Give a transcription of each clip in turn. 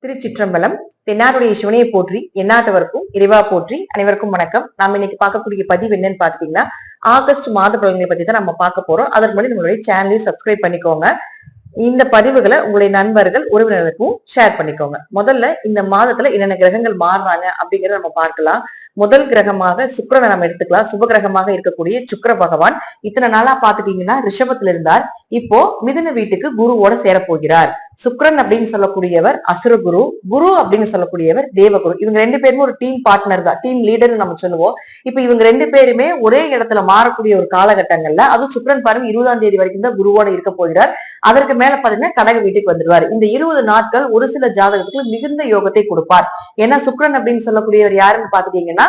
திருச்சிற்றம்பலம். தென்னாடுடைய சிவனையை போற்றி எந்நாட்டவருக்கும் இறைவா போற்றி. அனைவருக்கும் வணக்கம். நாம இன்னைக்கு பார்க்கக்கூடிய பதிவு என்னன்னு பாத்தீங்கன்னா ஆகஸ்ட் மாத பலன்களை பத்தி தான் நம்ம பார்க்க போறோம். அதற்கு முன்னாடி நம்மளுடைய சேனலையும் சப்ஸ்கிரைப் பண்ணிக்கோங்க. இந்த பதிவுகளை உங்களுடைய நண்பர்கள் உறவினருக்கும் ஷேர் பண்ணிக்கோங்க. முதல்ல இந்த மாதத்துல என்னென்ன கிரகங்கள் மாறுறாங்க அப்படிங்கறத நம்ம பார்க்கலாம். முதல் கிரகமாக சுக்கிரனை நம்ம எடுத்துக்கலாம். சுப கிரகமாக இருக்கக்கூடிய சுக்கிர பகவான் இத்தனை நாளா பாத்துட்டீங்கன்னா ரிஷபத்துல இருந்தார். இப்போ மிதுன வீட்டுக்கு குருவோட சேரப்போகிறார். சுக்கிரன் அப்படின்னு சொல்லக்கூடியவர் அசுரகுரு, குரு அப்படின்னு சொல்லக்கூடியவர் தேவகுரு. இவங்க ரெண்டு பேருமே ஒரு டீம் பார்ட்னர் தான், டீம் லீடர்னு நம்ம சொல்லுவோம். இப்ப இவங்க ரெண்டு பேருமே ஒரே இடத்துல மாறக்கூடிய ஒரு காலகட்டங்கள்ல, அதுவும் சுக்கிரன் பாருங்க 20ஆம் தேதி வரைக்கும் தான் குருவோட இருக்க போகிறார். அதற்கு மேல பாத்தீங்கன்னா கடக வீட்டுக்கு வந்துடுவார். இந்த 20 நாட்கள் ஒரு சில ஜாதகத்துக்கு மிகுந்த யோகத்தை கொடுப்பார். ஏன்னா சுக்கிரன் அப்படின்னு சொல்லக்கூடியவர் யாருன்னு பாத்துட்டீங்கன்னா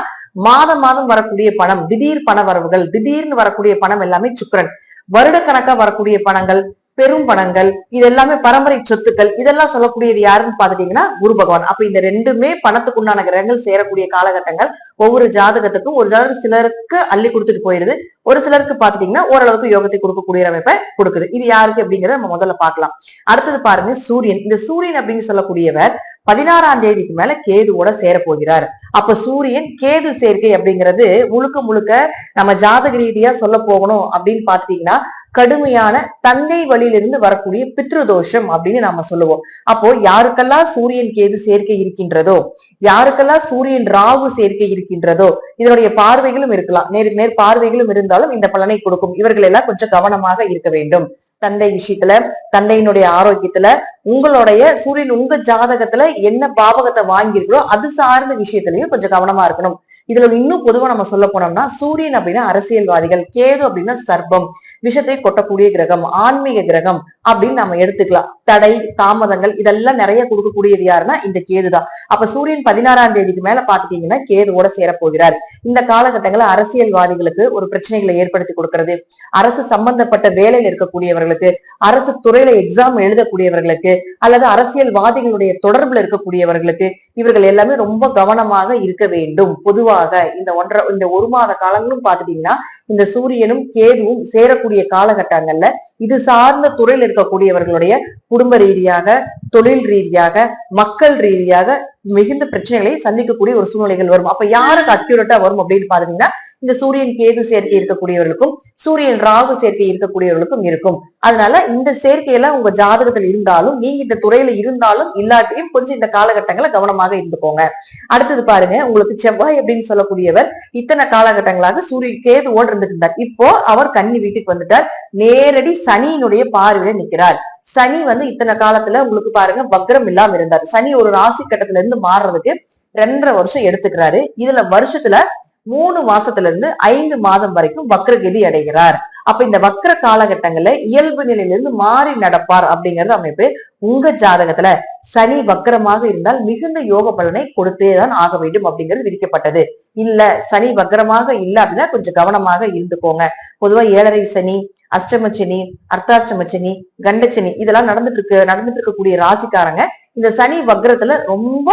மாதம் மாதம் வரக்கூடிய பணம், திடீர் பண வரவுகள், திடீர்னு வரக்கூடிய பணம் எல்லாமே சுக்கிரன். வருடக்கணக்கா வரக்கூடிய பணங்கள், பெரும் பணங்கள், இது எல்லாமே பரம்பரை சொத்துக்கள், இதெல்லாம் சொல்லக்கூடியது யாருன்னு பாத்துட்டீங்கன்னா குரு பகவான். அப்ப இந்த ரெண்டுமே பணத்துக்கு உண்டான கிரகங்கள் சேரக்கூடிய காலகட்டங்கள். ஒவ்வொரு ஜாதகத்துக்கும் ஒரு ஜாதகம் சிலருக்கு அள்ளி கொடுத்துட்டு போயிருது, ஒரு சிலருக்கு பாத்துட்டீங்கன்னா ஓரளவுக்கு யோகத்தை கொடுக்கக்கூடிய அமைப்பை கொடுக்குது. இது யாருக்கு அப்படிங்கறத நம்ம முதல்ல பார்க்கலாம். அடுத்தது பாருங்க சூரியன். இந்த சூரியன் அப்படின்னு சொல்லக்கூடியவர் 16ஆம் தேதிக்கு மேல கேதுவோட சேர போகிறார். அப்ப சூரியன் கேது சேர்க்கை அப்படிங்கிறது முழுக்க முழுக்க நம்ம ஜாதக ரீதியா சொல்ல போகணும் அப்படின்னு பாத்துட்டீங்கன்னா கடுமையான தந்தை வழியிலிருந்து வரக்கூடிய பித்ருதோஷம் அப்படின்னு நாம சொல்லுவோம். அப்போ யாருக்கெல்லாம் சூரியன் கேது சேர்க்கை இருக்கின்றதோ, யாருக்கெல்லாம் சூரியன் ராகு சேர்க்கை இருக்கின்றதோ, இதனுடைய பார்வைகளும் இருக்கலாம், நேருக்கு நேர் பார்வைகளும் இருந்தாலும் இந்த பலனை கொடுக்கும். இவர்கள் எல்லாம் கொஞ்சம் கவனமாக இருக்க வேண்டும். தந்தை விஷயத்துல, தந்தையினுடைய ஆரோக்கியத்துல, உங்களுடைய சூரியன் உங்க ஜாதகத்துல என்ன பாவகத்தை வாங்கியிருக்கிறோ அது சார்ந்த விஷயத்திலயும் கொஞ்சம் கவனமா இருக்கணும். இதுல இன்னும் பொதுவா நம்ம சொல்ல போனோம்னா சூரியன் அப்படின்னா அரசியல்வாதிகள், கேது அப்படின்னா சர்ப்பம், விஷத்தை கொட்டக்கூடிய கிரகம், ஆன்மீக கிரகம் அப்படின்னு நம்ம எடுத்துக்கலாம். தடை தாமதங்கள் இதெல்லாம் நிறைய கொடுக்கக்கூடியது யாருன்னா இந்த கேதுதான். அப்ப சூரியன் 16ஆம் தேதிக்கு மேல பாத்துட்டீங்கன்னா கேதுவோட சேரப்போகிறார். இந்த காலகட்டங்கள்ல அரசியல்வாதிகளுக்கு ஒரு பிரச்சனைகளை ஏற்படுத்தி கொடுக்கிறது, அரசு சம்பந்தப்பட்ட வேலையில் இருக்கக்கூடியவர்களுக்கு, அரசு துறையில எக்ஸாம் எழுதக்கூடியவர்களுக்கு, அல்லது அரசியல்வாதிகளுடைய தொடர்புல இருக்கக்கூடியவர்களுக்கு, இவர்கள் எல்லாமே ரொம்ப கவனமாக இருக்க வேண்டும். பொதுவாக இந்த ஒரு மாத காலங்களும் பாத்துட்டீங்கன்னா இந்த சூரியனும் கேதுவும் சேரக்கூடிய காலகட்டங்கள்ல இது சார்ந்த துறையில் இருக்கக்கூடியவர்களுடைய குடும்ப ரீதியாக, தொழில் ரீதியாக, மக்கள் ரீதியாக மிகுந்த பிரச்சனைகளை சந்திக்கக்கூடிய ஒரு சூழ்நிலைகள் வரும். அப்ப யாருக்கு அக்யூரேட்டா வரும் அப்படின்னு பாத்தீங்கன்னா இந்த சூரியன் கேது சேர்க்கை இருக்கக்கூடியவர்களுக்கும் சூரியன் ராகு சேர்க்கை இருக்கக்கூடியவர்களுக்கும் இருக்கும். அதனால இந்த சேர்க்கையெல்லாம் உங்க ஜாதகத்தில் இருந்தாலும், நீங்க இந்த துறையில இருந்தாலும் இல்லாட்டியும் கொஞ்சம் இந்த காலகட்டங்களை கவனமாக இருந்துக்கோங்க. அடுத்தது பாருங்க, உங்களுக்கு செவ்வாய் அப்படின்னு சொல்லக்கூடியவர் இத்தனை காலகட்டங்களாக சூரியன் கேதுவோடு இருந்துட்டு இருந்தார். இப்போ அவர் கன்னி வீட்டுக்கு வந்துட்டார். நேரடி சனியினுடைய பார்வையில நிற்கிறார். சனி இத்தனை காலத்துல உங்களுக்கு பாருங்க வக்ரம் இல்லாம இருந்தார். சனி ஒரு ராசி கட்டத்துல இருந்து மாறுறதுக்கு 2.5 வருஷம் எடுத்துக்கிறாரு. இதுல வருஷத்துல 3 மாசத்துல இருந்து 5 மாதம் வரைக்கும் வக்ரகதி அடைகிறார். அப்ப இந்த வக்ர காலகட்டங்கள்ல இயல்பு நிலையிலிருந்து மாறி நடப்பார் அப்படிங்கறது அமைப்பு. உங்க ஜாதகத்துல சனி வக்ரமாக இருந்தால் மிகுந்த யோக பலனை கொடுத்தேதான் ஆக வேண்டும் அப்படிங்கிறது விதிக்கப்பட்டது. இல்ல சனி வக்ரமாக இல்ல அப்படின்னா கொஞ்சம் கவனமாக இருந்துக்கோங்க. பொதுவா 7.5 சனி, அஷ்டம சனி, அர்த்தாஷ்டம சனி, கண்டச்சனி இதெல்லாம் நடந்துட்டு இருக்கக்கூடிய ராசிக்காரங்க இந்த சனி வக்ரத்துல ரொம்ப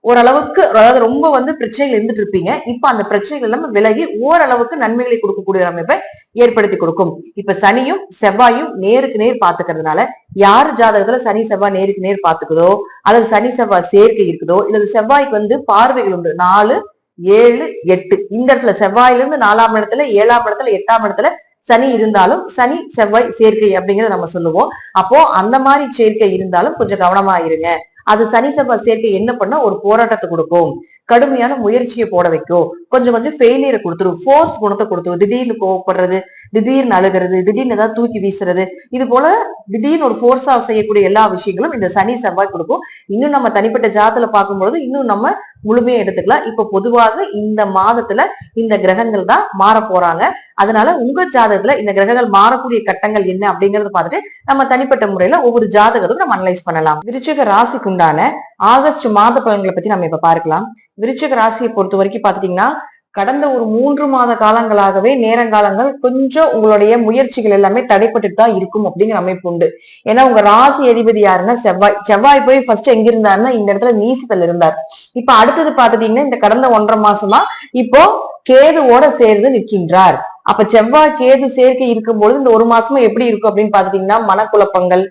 ஓரளவுக்கு, அதாவது ரொம்ப பிரச்சனைகள் இருந்துட்டு இருப்பீங்க. இப்ப அந்த பிரச்சனைகள் எல்லாமே விலகி ஓரளவுக்கு நன்மைகளை கொடுக்கக்கூடிய அமைப்பை ஏற்படுத்தி கொடுக்கும். இப்ப சனியும் செவ்வாயும் நேருக்கு நேர் பாத்துக்கிறதுனால யார் ஜாதகத்துல சனி செவ்வாய் நேருக்கு நேர் பாத்துக்குதோ, அல்லது சனி செவ்வாய் சேர்க்கை இருக்குதோ, இல்லது செவ்வாய்க்கு பார்வைகள் உண்டு 4, 7, 8 இந்த இடத்துல செவ்வாயில இருந்து 4ஆம் இடத்துல, 7ஆம் இடத்துல, 8ஆம் இடத்துல சனி இருந்தாலும் சனி செவ்வாய் சேர்க்கை அப்படிங்கறத நம்ம சொல்லுவோம். அப்போ அந்த மாதிரி சேர்க்கை இருந்தாலும் கொஞ்சம் கவனமா இருங்க. அது சனி செவ்வாய் சேர்க்கை என்ன பண்ணா ஒரு போராட்டத்தை கொடுக்கும், கடுமையான முயற்சியை போட வைக்கும், கொஞ்சம் கொஞ்சம் ஃபெயிலியரை கொடுத்துரும், ஃபோர்ஸ் குணத்தை கொடுத்துரும். திடீர்னு கோவப்படுறது, திடீர்னு அழுகிறது, திடீர்னு ஏதாவது தூக்கி வீசுறது, இது போல திடீர்னு ஒரு ஃபோர்ஸா செய்யக்கூடிய எல்லா விஷயங்களும் இந்த சனி செவ்வாய் கொடுக்கும். இன்னும் நம்ம தனிப்பட்ட ஜாதத்துல பார்க்கும்பொழுது இன்னும் நம்ம முழுமையா எடுத்துக்கலாம். இப்ப பொதுவாக இந்த மாதத்துல இந்த கிரகங்கள் தான் மாற போறாங்க. அதனால உங்க ஜாதகத்துல இந்த கிரகங்கள் மாறக்கூடிய கட்டங்கள் என்ன அப்படிங்கறத பார்த்துட்டு நம்ம தனிப்பட்ட முறையில ஒவ்வொரு ஜாதகத்துக்கும் நம்ம அனலைஸ் பண்ணலாம். விருச்சிக ராசிக்கு உண்டான ஆகஸ்ட் மாத பலன்களை பத்தி நம்ம இப்ப பார்க்கலாம். விருச்சிக ராசியை பொறுத்த வரைக்கும் பாத்துட்டீங்கன்னா கடந்த ஒரு 3 மாத காலங்களாகவே நேரங்காலங்கள் கொஞ்சம் உங்களுடைய முயற்சிகள் எல்லாமே தடைப்பட்டு தான் இருக்கும் அப்படிங்கிற அமைப்பு உண்டு. ஏன்னா உங்க ராசி அதிபதி யாருன்னா செவ்வாய். செவ்வாய் போய் ஃபர்ஸ்ட் எங்க இருந்தாருன்னா இந்த இடத்துல நீசத்துல இருந்தார். இப்ப அடுத்தது பாத்துட்டீங்கன்னா இந்த கடந்த 1.5 மாசமா இப்போ கேதுவோட சேர்ந்து நிற்கின்றார். அப்ப செவ்வாய் கேது சேர்க்கை இருக்கும்பொழுது இந்த 1 மாசமா எப்படி இருக்கும் அப்படின்னு பாத்துட்டீங்கன்னா மனக்குழப்பங்கள்,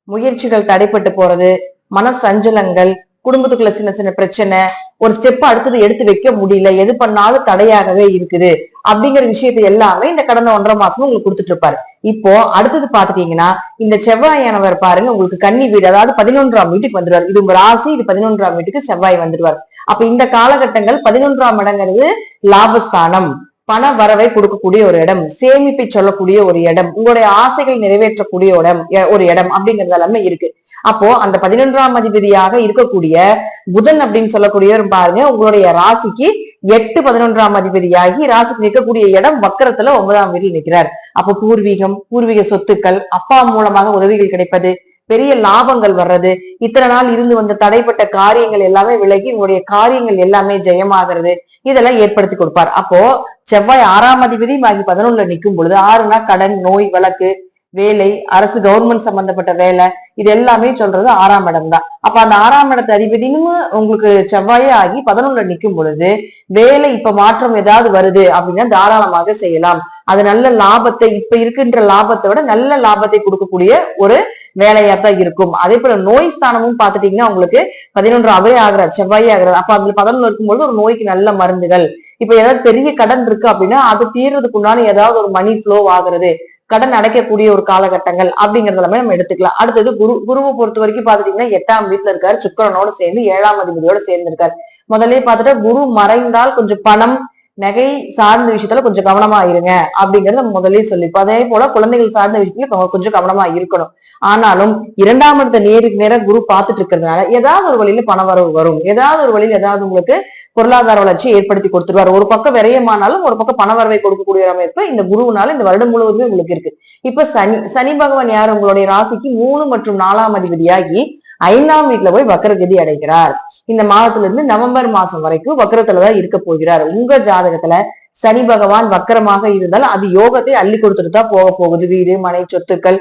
முயற்சிகள் தடைப்பட்டு போறது, மன சஞ்சலங்கள், குடும்பத்துக்குள்ள சின்ன சின்ன பிரச்சனை, ஒரு ஸ்டெப் அடுத்தது எடுத்து வைக்க முடியல, எது பண்ணாலும் தடையாகவே இருக்குது அப்படிங்கிற விஷயத்தை எல்லாமே இந்த கடந்த 1.5 மாசமும் உங்களுக்கு கொடுத்துட்டு இருப்பாரு. இப்போ அடுத்தது பாத்துட்டீங்கன்னா இந்த செவ்வாயானவர் பாருங்க உங்களுக்கு கன்னி வீடு, அதாவது 11ஆம் வீட்டுக்கு வந்துடுவார். இது உங்க ராசி, இது 11ஆம் வீட்டுக்கு செவ்வாய் வந்துடுவார். அப்ப இந்த காலகட்டங்கள் 11ஆம் இடங்கிறது லாபஸ்தானம், பண வரவை கொடுக்கக்கூடிய ஒரு இடம், சேமிப்பை சொல்லக்கூடிய ஒரு இடம், உங்களுடைய ஆசைகள் நிறைவேற்றக்கூடிய ஒரு இடம் அப்படிங்கிறது எல்லாமே இருக்கு. அப்போ அந்த 11ஆம் அதிபதியாக இருக்கக்கூடிய புதன் அப்படின்னு சொல்லக்கூடியவர் பாருங்க உங்களுடைய ராசிக்கு 8 11ஆம் அதிபதியாகி ராசிக்கு நிற்கக்கூடிய இடம் வக்கரத்துல 9ஆம் வீட்டில் நிற்கிறார். அப்போ பூர்வீக சொத்துக்கள், அப்பா மூலமாக உதவிகள் கிடைப்பது, பெரிய லாபங்கள் வர்றது, இத்தனை நாள் இருந்து வந்த தடைப்பட்ட காரியங்கள் எல்லாமே விலகி உங்களுடைய காரியங்கள் எல்லாமே ஜெயமாகிறது, இதெல்லாம் ஏற்படுத்தி கொடுப்பார். அப்போ செவ்வாய் 6ஆம் அதிபதி ஆகி 11ல நிற்கும் பொழுது 6னா கடன், நோய், வழக்கு, வேலை, அரசு கவர்மெண்ட் சம்பந்தப்பட்ட வேலை, இது எல்லாமே சொல்றது 6ஆம் இடம் தான். அப்ப அந்த 6ஆம் இடத்து அதிபதியும் உங்களுக்கு செவ்வாயே ஆகி 11ல நிற்கும் பொழுது வேலை இப்ப மாற்றம் ஏதாவது வருது அப்படின்னா தாராளமாக செய்யலாம். அது நல்ல லாபத்தை, இப்ப இருக்கின்ற லாபத்தை விட நல்ல லாபத்தை கொடுக்கக்கூடிய ஒரு வேலையா தான் இருக்கும். அதே போல நோய் ஸ்தானமும் பாத்துட்டீங்கன்னா உங்களுக்கு 11 அவரே ஆகிறார், செவ்வாயே ஆகிறார். அப்ப அதுல 11 இருக்கும்போது ஒரு நோய்க்கு நல்ல மருந்துகள், இப்ப ஏதாவது பெரிய கடன் இருக்கு அப்படின்னா அது தீர்றதுக்கு உண்டான ஏதாவது ஒரு மணி ஃப்ளோ ஆகுறது, கடன் அடைக்கக்கூடிய ஒரு காலகட்டங்கள் அப்படிங்கறது எல்லாமே நம்ம எடுத்துக்கலாம். அடுத்தது குருவை பொறுத்த வரைக்கும் பாத்துட்டீங்கன்னா 8ஆம் வீட்டுல இருக்காரு, சுக்கிரனோட சேர்ந்து 7ஆம் அதிபதியோட சேர்ந்து இருக்காரு. முதல்ல பாத்துட்டா குரு மறைந்தால் கொஞ்சம் பணம் நகை சார்ந்த விஷயத்துல கொஞ்சம் கவனமா இருங்க அப்படிங்கறத நம்ம முதலே சொல்லிப்போம். அதே போல குழந்தைகள் சார்ந்த விஷயத்துல கொஞ்சம் கவனமா இருக்கணும். ஆனாலும் 2ஆம் இடத்த நேருக்கு நேரம் குரு பார்த்துட்டு இருக்கிறதுனால ஏதாவது ஒரு வழியில பண வரவு வரும், ஏதாவது ஒரு வழியில ஏதாவது உங்களுக்கு பொருளாதார வளர்ச்சி ஏற்படுத்தி கொடுத்துருவார். ஒரு பக்கம் விரயமானாலும் ஒரு பக்கம் பண வரவை கொடுக்கக்கூடிய அமைப்பு இந்த குருவினால இந்த வருடம் முழுவதுமே உங்களுக்கு இருக்கு. இப்ப சனி பகவான் யார் உங்களுடைய ராசிக்கு 3 மற்றும் 4ஆம் அதிபதியாகி 5ஆம் வீட்டுல போய் வக்கரகதி அடைகிறார். இந்த மாதத்துல இருந்து நவம்பர் மாசம் வரைக்கும் வக்கரத்துலதான் இருக்க போகிறார். உங்க ஜாதகத்துல சனி பகவான் வக்கரமாக இருந்தால் அது யோகத்தை அள்ளி கொடுத்துட்டு தான் போக போகுது. வீடு, மனை, சொத்துக்கள்,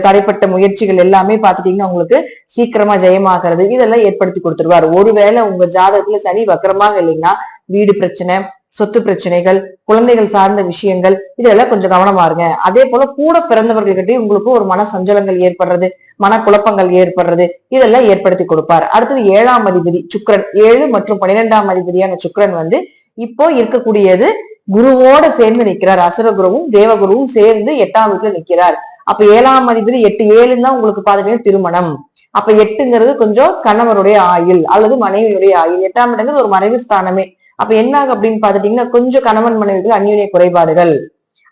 தடைப்பட்ட முயற்சிகள் எல்லாமே பாத்துட்டீங்கன்னா உங்களுக்கு சீக்கிரமா ஜெயமாகிறது, இதெல்லாம் ஏற்படுத்தி கொடுத்துருவார். ஒருவேளை உங்க ஜாதகத்துல சனி வக்கரமாக இல்லைன்னா வீடு பிரச்சனை, சொத்து பிரச்சனைகள், குழந்தைகள் சார்ந்த விஷயங்கள், இதெல்லாம் கொஞ்சம் கவனமா இருங்க. அதே போல கூட பிறந்தவர்கள்கிட்டயும் உங்களுக்கு ஒரு மன சஞ்சலங்கள் ஏற்படுறது, மனக்குழப்பங்கள் ஏற்படுறது, இதெல்லாம் ஏற்படுத்தி கொடுப்பார். அடுத்தது 7ஆம் அதிபதி சுக்கிரன், 7 மற்றும் 12ஆம் அதிபதியான சுக்கிரன் இப்போ இருக்கக்கூடியது குருவோட சேர்ந்து நிற்கிறார். அசுர குருவும் தேவகுருவும் சேர்ந்து 8ஆம் வீட்டுல நிற்கிறார். அப்ப 7ஆம் அதிபதி 8 7 தான் உங்களுக்கு பாத்தீங்கன்னா திருமணம். அப்ப 8ங்கிறது கொஞ்சம் கணவருடைய ஆயுள் அல்லது மனைவியுடைய ஆயுள். 8ஆம் இடங்கிறது ஒரு மறைவு ஸ்தானமே. அப்ப என்ன அப்படின்னு பாத்துட்டீங்கன்னா கொஞ்சம் கணவன் மனைவிகள் அந்யோன்ய குறைபாடுகள்,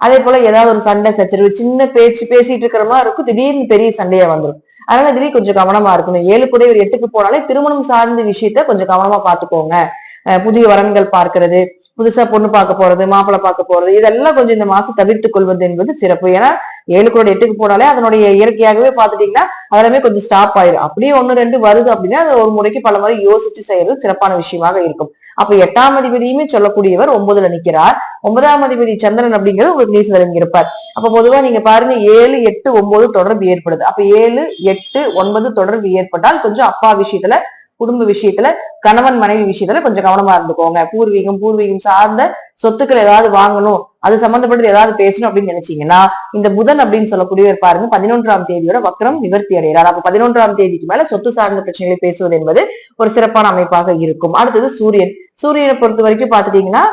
அதே போல ஏதாவது ஒரு சண்டை சச்சரவு, சின்ன பேச்சு பேசிட்டு இருக்கிற மாதிரி இருக்கும், திடீர்னு பெரிய சண்டையா வந்துடும். அதனால திடீர்னு கொஞ்சம் கவனமா இருக்கணும். 7 குடையவர் 8க்கு போனாலே திருமணம் சார்ந்த விஷயத்த கொஞ்சம் கவனமா பாத்துக்கோங்க. புதிய வரன்கள் பார்க்கிறது, புதுசா பொண்ணு பார்க்க போறது, மாப்பிள்ளை பார்க்க போறது, இதெல்லாம் கொஞ்சம் இந்த மாசம் தவிர்த்துக் கொள்வது என்பது சிறப்பு. ஏன்னா 7 கூட 8க்கு போனாலே அதனுடைய இயற்கையாகவே பாத்துட்டீங்கன்னா அதெல்லாமே கொஞ்சம் ஸ்டாப் ஆயிடும். அப்படியே 1 2 வருது அப்படின்னா அது ஒரு முறைக்கு பல முறை யோசிச்சு செய்யறது சிறப்பான விஷயமாக இருக்கும். அப்ப 8ஆம் அதிபதியுமே சொல்லக்கூடியவர் 9ல நிற்கிறார். 9ஆம் அதிபதி சந்திரன் அப்படிங்கிறது உங்களுக்கு நீசம் இருப்பார். அப்ப பொதுவா நீங்க பாருங்க 7 8 9 தொடர்பு ஏற்படுது. அப்ப 7 8 9 தொடர்பு ஏற்பட்டால் கொஞ்சம் அப்பா விஷயத்துல, குடும்ப விஷயத்துல, கணவன் மனைவி விஷயத்துல கொஞ்சம் கவனமா இருந்துக்கோங்க. பூர்வீகம் சார்ந்த சொத்துக்கள் ஏதாவது வாங்கணும், அது சம்பந்தப்பட்டு ஏதாவது பேசணும் அப்படின்னு நினைச்சீங்கன்னா இந்த புதன் அப்படின்னு சொல்லக்கூடியவர் பாருங்க 11ஆம் தேதியோட வக்ரம் நிவர்த்தி அடைகிறார். அப்ப 11ஆம் தேதிக்கு மேல சொத்து சார்ந்த பிரச்சனைகளை பேசுவது என்பது ஒரு சிறப்பான அமைப்பாக இருக்கும். அடுத்தது சூரியனை பொறுத்த வரைக்கும் பாத்துட்டீங்கன்னா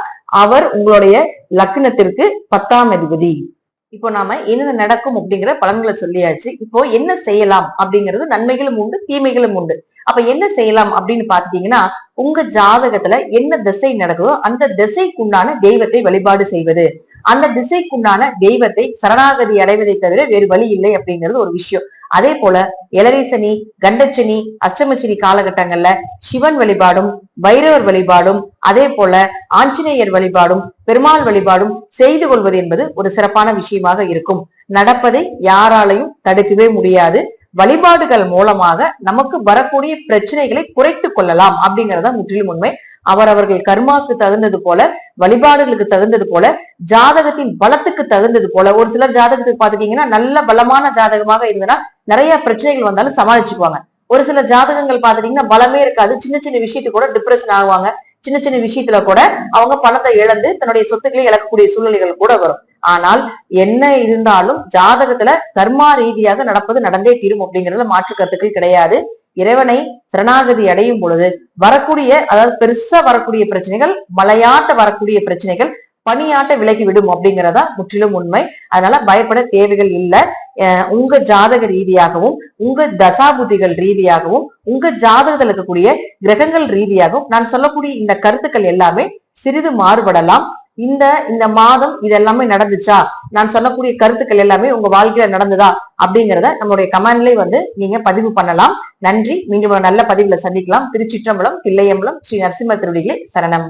அவர் உங்களுடைய லக்னத்திற்கு 10ஆம் அதிபதி. இப்போ நாம என்ன நடக்கும் அப்படிங்கிற பலன்களை சொல்லியாச்சு. இப்போ என்ன செய்யலாம் அப்படிங்கிறது நன்மைகளும் உண்டு, தீமைகளும் உண்டு. அப்ப என்ன செய்யலாம் அப்படின்னு பாத்துட்டீங்கன்னா உங்க ஜாதகத்துல என்ன திசை நடக்குதோ அந்த திசைக்குண்டான தெய்வத்தை வழிபாடு செய்வது, அந்த திசைக்குண்டான தெய்வத்தை சரணாகதி அடைவதை தவிர வேறு வழி இல்லை அப்படிங்கிறது ஒரு விஷயம். அதே போல எலரிசனி, கண்டச்சனி, அஷ்டமச்சனி காலகட்டங்கள்ல சிவன் வழிபாடும், பைரவர் வழிபாடும், அதே போல ஆஞ்சநேயர் வழிபாடும், பெருமாள் வழிபாடும் செய்து கொள்வது என்பது ஒரு சிறப்பான விஷயமாக இருக்கும். நடப்பதை யாராலையும் தடுக்கவே முடியாது. வழிபாடுகள் மூலமாக நமக்கு வரக்கூடிய பிரச்சனைகளை குறைத்து கொள்ளலாம் அப்படிங்கறத முற்றிலும் உண்மை. அவரவர்கள் கர்மாக்கு தகுந்தது போல, வழிபாடுகளுக்கு தகுந்தது போல, ஜாதகத்தின் பலத்துக்கு தகுந்தது போல, ஒரு சில ஜாதகத்துக்கு பாத்துட்டீங்கன்னா நல்ல பலமான ஜாதகமாக இருந்ததுன்னா நிறைய பிரச்சனைகள் வந்தாலும் சமாளிச்சுக்குவாங்க. ஒரு சில ஜாதகங்கள் பாத்துட்டீங்கன்னா பலமே இருக்காது, சின்ன சின்ன விஷயத்துக்கு கூட டிப்ரெஷன் ஆகுவாங்க, சின்ன சின்ன விஷயத்துல கூட அவங்க பணத்தை இழந்து தன்னுடைய சொத்துக்களை இழக்கக்கூடிய சூழ்நிலைகள் கூட வரும். ஆனால் என்ன இருந்தாலும் ஜாதகத்துல கர்மா ரீதியாக நடப்பது நடந்தே தீரும் அப்படிங்கறதுல மாற்று கருத்துக்கள் கிடையாது. இறைவனை சரணாகதி அடையும் பொழுது வரக்கூடிய, அதாவது பெருசா வரக்கூடிய பிரச்சனைகள், மலையாட்ட வரக்கூடிய பிரச்சனைகள் பணியாட்ட விலகிவிடும் அப்படிங்கிறதா முற்றிலும் உண்மை. அதனால பயப்பட தேவைகள் இல்லை. உங்க ஜாதக ரீதியாகவும், உங்க தசாபுத்திகள் ரீதியாகவும், உங்க ஜாதகத்தில் இருக்கக்கூடிய கிரகங்கள் ரீதியாகவும் நான் சொல்லக்கூடிய இந்த கருத்துக்கள் எல்லாமே சிறிது மாறுபடலாம். இந்த மாதம் இதெல்லாமே நடந்துச்சா, நான் சொல்லக்கூடிய கருத்துக்கள் எல்லாமே உங்க வாழ்க்கையில நடந்ததா அப்படிங்கிறத நம்மளுடைய கமெண்ட்லயே நீங்க பதிவு பண்ணலாம். நன்றி. மீண்டும் ஒரு நல்ல பதிவுல சந்திக்கலாம். திருச்சிற்றம்பலம், தில்லையம்பலம், ஸ்ரீ நரசிம்ம திருவடிகளே சரணம்.